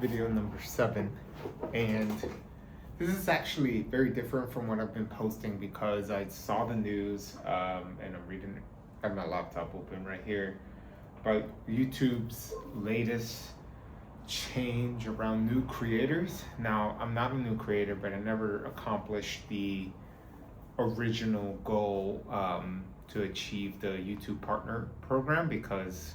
video number 7, and this is actually very different from what I've been posting because I saw the news, and I'm reading. I have my laptop open right here about YouTube's latest change around new creators. Now, I'm not a new creator, but I never accomplished the original goal to achieve the YouTube partner program because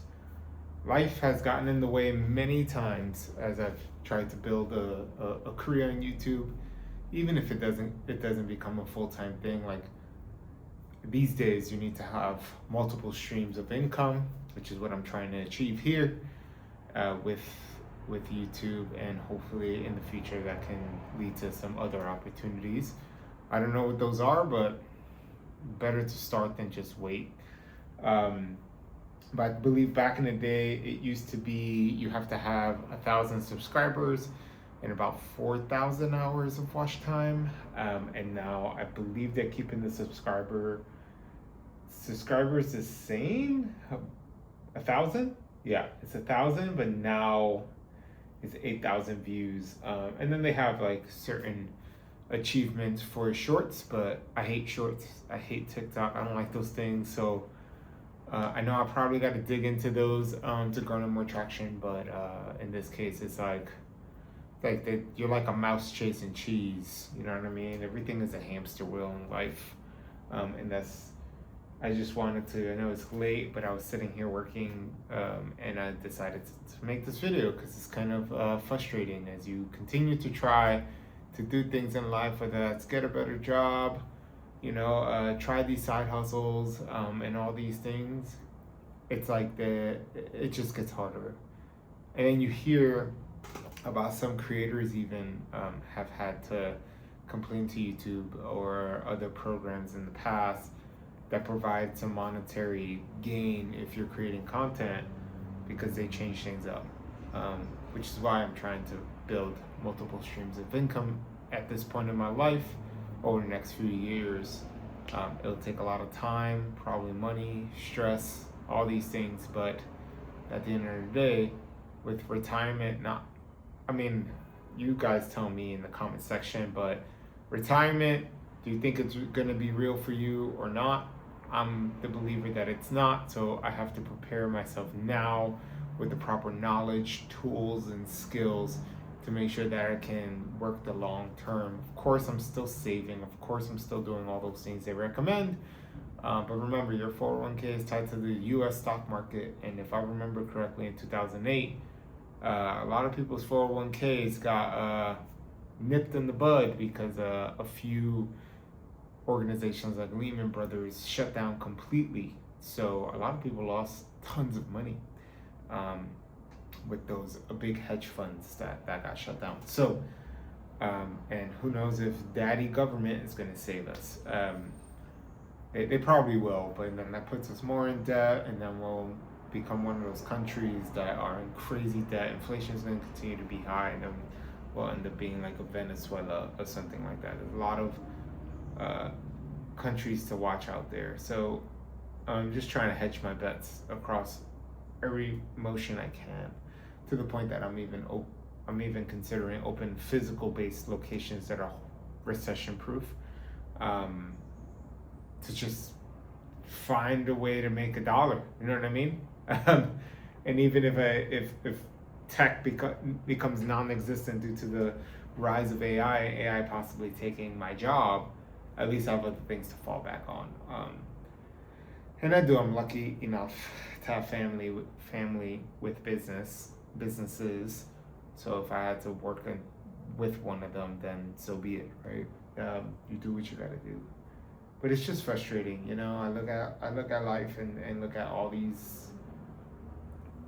life has gotten in the way many times as I've tried to build a career on YouTube. Even if it doesn't become a full-time thing, like these days you need to have multiple streams of income, which is what I'm trying to achieve here with YouTube, and hopefully in the future that can lead to some other opportunities. I don't know what those are, but better to start than just wait. But I believe back in the day, it used to be you have to have 1,000 subscribers and about 4,000 hours of watch time. And now I believe they're keeping the subscribers the same. 1,000? Yeah, it's 1,000, but now it's 8,000 views. And then they have like certain achievements for shorts, but I hate shorts. I hate TikTok. I don't like those things. So I know I probably got to dig into those to garner more traction, but in this case, it's like you're like a mouse chasing cheese. You know what I mean? Everything is a hamster wheel in life, and I just wanted to. I know it's late, but I was sitting here working, and I decided to make this video because it's kind of frustrating as you continue to try to do things in life, whether that's get a better job, try these side hustles, and all these things. It's like it just gets harder. And then you hear about some creators even have had to complain to YouTube or other programs in the past that provide some monetary gain if you're creating content because they change things up, which is why I'm trying to build multiple streams of income at this point in my life over the next few years. It'll take a lot of time, probably money, stress, all these things, but at the end of the day, with retirement, you guys tell me in the comment section, but retirement, do you think it's going to be real for you or not? I'm the believer that it's not, so I have to prepare myself now with the proper knowledge, tools, and skills to make sure that I can work the long term. Of course, I'm still saving. Of course, I'm still doing all those things they recommend. But remember, your 401k is tied to the U.S. stock market, and if I remember correctly, in 2008, a lot of people's 401ks got nipped in the bud because a few organizations like Lehman Brothers shut down completely. So a lot of people lost tons of money with those big hedge funds that got shut down. So, and who knows if daddy government is going to save us. They probably will, but then that puts us more in debt, and then we'll become one of those countries that are in crazy debt. Inflation is going to continue to be high, and then we'll end up being like a Venezuela or something like that. There's a lot of countries to watch out there. So I'm just trying to hedge my bets across every motion I can, to the point that I'm even considering open physical-based locations that are recession-proof, to just find a way to make $1. You know what I mean? And even if tech becomes non-existent due to the rise of AI possibly taking my job, at least I have other things to fall back on. And I'm lucky enough to have family with businesses. So if I had to work with one of them, then so be it, right? You do what you gotta do. But it's just frustrating, I look at life and look at all these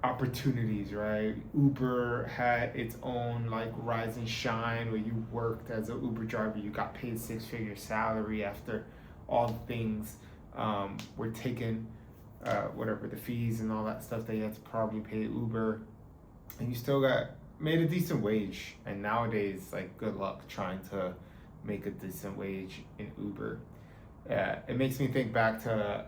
opportunities, right? Uber had its own like rise and shine where you worked as an Uber driver, you got paid 6-figure salary after all the things were taken, whatever the fees and all that stuff that you had to probably pay Uber, and you still made a decent wage. And nowadays, like, good luck trying to make a decent wage in Uber. It makes me think back to,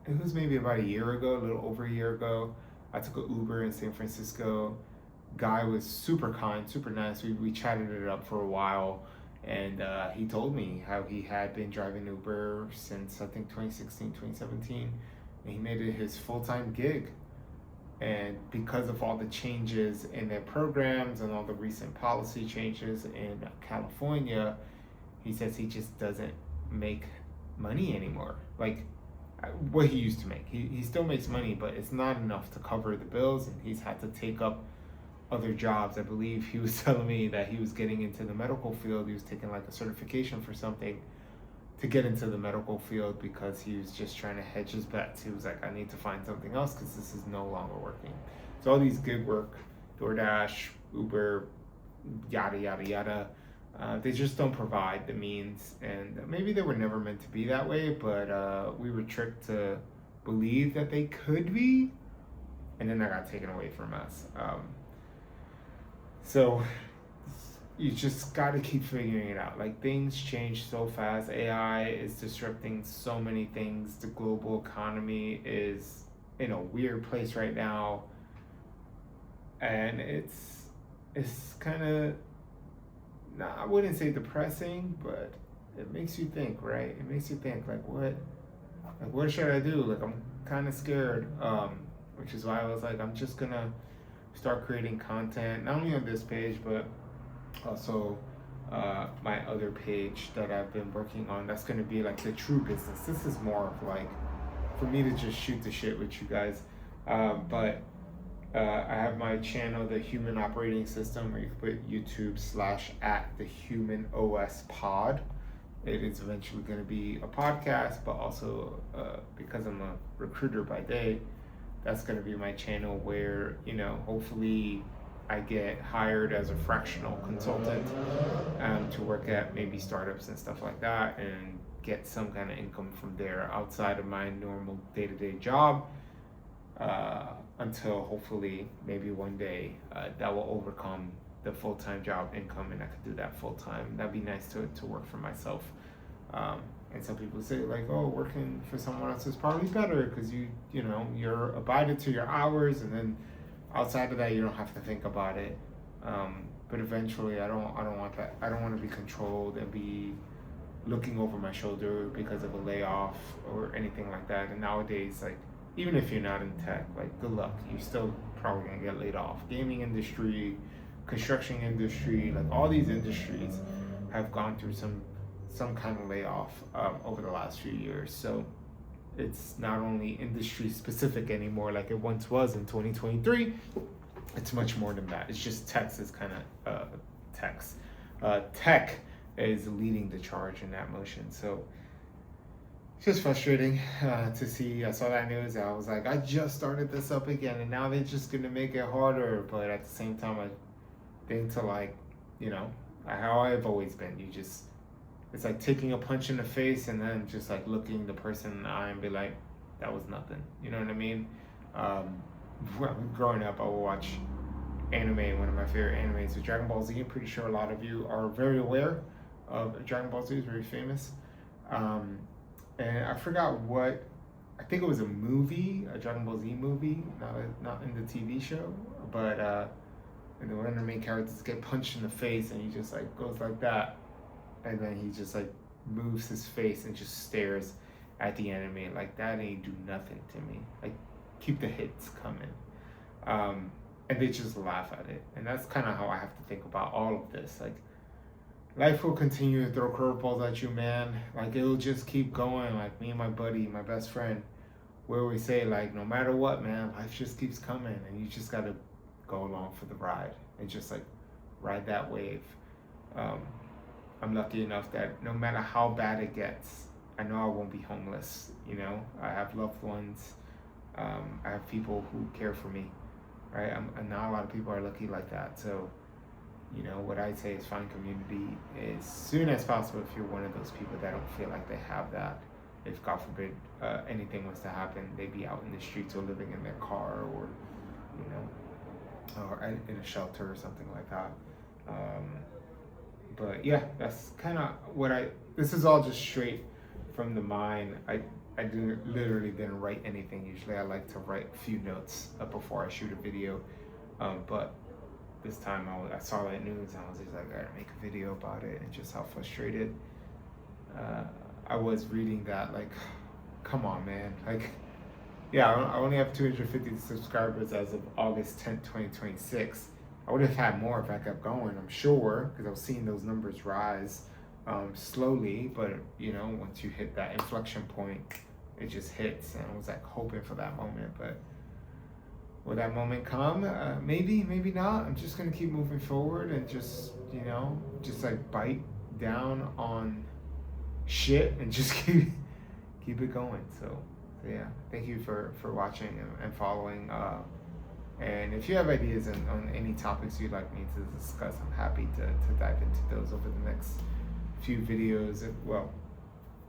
it was maybe about a year ago, a little over a year ago. I took an Uber in San Francisco guy was super kind, super nice. We chatted it up for a while, and he told me how he had been driving Uber since I think 2016, 2017, and he made it his full-time gig. And because of all the changes in their programs and all the recent policy changes in California, he says he just doesn't make money anymore. Like what he used to make. He still makes money, but it's not enough to cover the bills, and he's had to take up other jobs. I believe he was telling me that he was getting into the medical field. He was taking like a certification for something to get into the medical field because he was just trying to hedge his bets. He was like, I need to find something else because this is no longer working. So all these gig work, DoorDash, Uber, yada, yada, yada, they just don't provide the means. And maybe they were never meant to be that way, but we were tricked to believe that they could be. And then that got taken away from us. So you just got to keep figuring it out. Like things change so fast. AI is disrupting so many things. The global economy is in a weird place right now, and it's kind of, I wouldn't say depressing, but it makes you think, right? It makes you think like what should I do? Like I'm kind of scared, which is why I was like, I'm just gonna start creating content, not only on this page, but also my other page that I've been working on. That's going to be like the true business. This is more of like for me to just shoot the shit with you guys, but I have my channel, The Human Operating System, where you can put YouTube/@TheHumanOSPod. It is eventually going to be a podcast, but also because I'm a recruiter by day, that's going to be my channel where, hopefully I get hired as a fractional consultant to work at maybe startups and stuff like that and get some kind of income from there outside of my normal day-to-day job, until hopefully maybe one day that will overcome the full-time job income and I could do that full-time. That'd be nice to work for myself. And some people say like, oh, working for someone else is probably better because you're abided to your hours, and then outside of that you don't have to think about it. But eventually I don't want that. I don't want to be controlled and be looking over my shoulder because of a layoff or anything like that. And nowadays, like, even if you're not in tech, like, good luck. You're still probably gonna get laid off. Gaming industry, construction industry, like all these industries have gone through some kind of layoff over the last few years. So it's not only industry specific anymore like it once was in 2023. It's much more than that. It's just tech is kind of tech is leading the charge in that motion. So it's just frustrating to see. I saw that news. I was like, I just started this up again, and now they're just gonna make it harder. But at the same time, I think to like, how I've always been. It's like taking a punch in the face and then just like looking the person in the eye and be like, that was nothing. You know what I mean? Growing up, I would watch anime. One of my favorite animes is Dragon Ball Z. I'm pretty sure a lot of you are very aware of Dragon Ball Z. It's very famous. And I forgot what, I think it was a movie, a Dragon Ball Z movie, not in the TV show, but and then one of the main characters get punched in the face and he just like goes like that. And then he just like moves his face and just stares at the enemy. Like, that ain't do nothing to me. Like, keep the hits coming. And they just laugh at it. And that's kind of how I have to think about all of this. Like, life will continue to throw curveballs at you, man. Like, it'll just keep going. Like, me and my buddy, my best friend, where we say, like, no matter what, man, life just keeps coming. And you just got to go along for the ride and just, like, ride that wave. I'm lucky enough that no matter how bad it gets, I know I won't be homeless. I have loved ones. I have people who care for me, right? And not a lot of people are lucky like that. So, what I say is find community as soon as possible if you're one of those people that don't feel like they have that. If God forbid anything was to happen, they'd be out in the streets or living in their car or, or in a shelter or something like that. But yeah, that's kind of this is all just straight from the mind. I literally didn't write anything. Usually I like to write a few notes before I shoot a video. But this time I saw that news and I was just like, I gotta make a video about it, and just how frustrated I was reading that. Like, come on, man. Like, yeah, I only have 250 subscribers as of August 10th, 2026. I would have had more if I kept going, I'm sure, because I was seeing those numbers rise slowly. But, you know, once you hit that inflection point, it just hits. And I was like hoping for that moment. But will that moment come? Maybe, maybe not. I'm just going to keep moving forward and just, you know, just like bite down on shit and just keep it going. So yeah, thank you for watching and following. And if you have ideas on any topics you'd like me to discuss, I'm happy to dive into those over the next few videos. Well,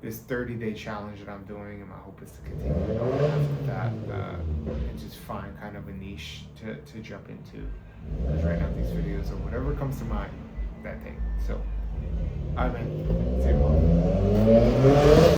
this 30-day challenge that I'm doing, and my hope is to continue after that and just find kind of a niche to jump into. Because right now these videos are whatever comes to mind, that thing. So, alright, man.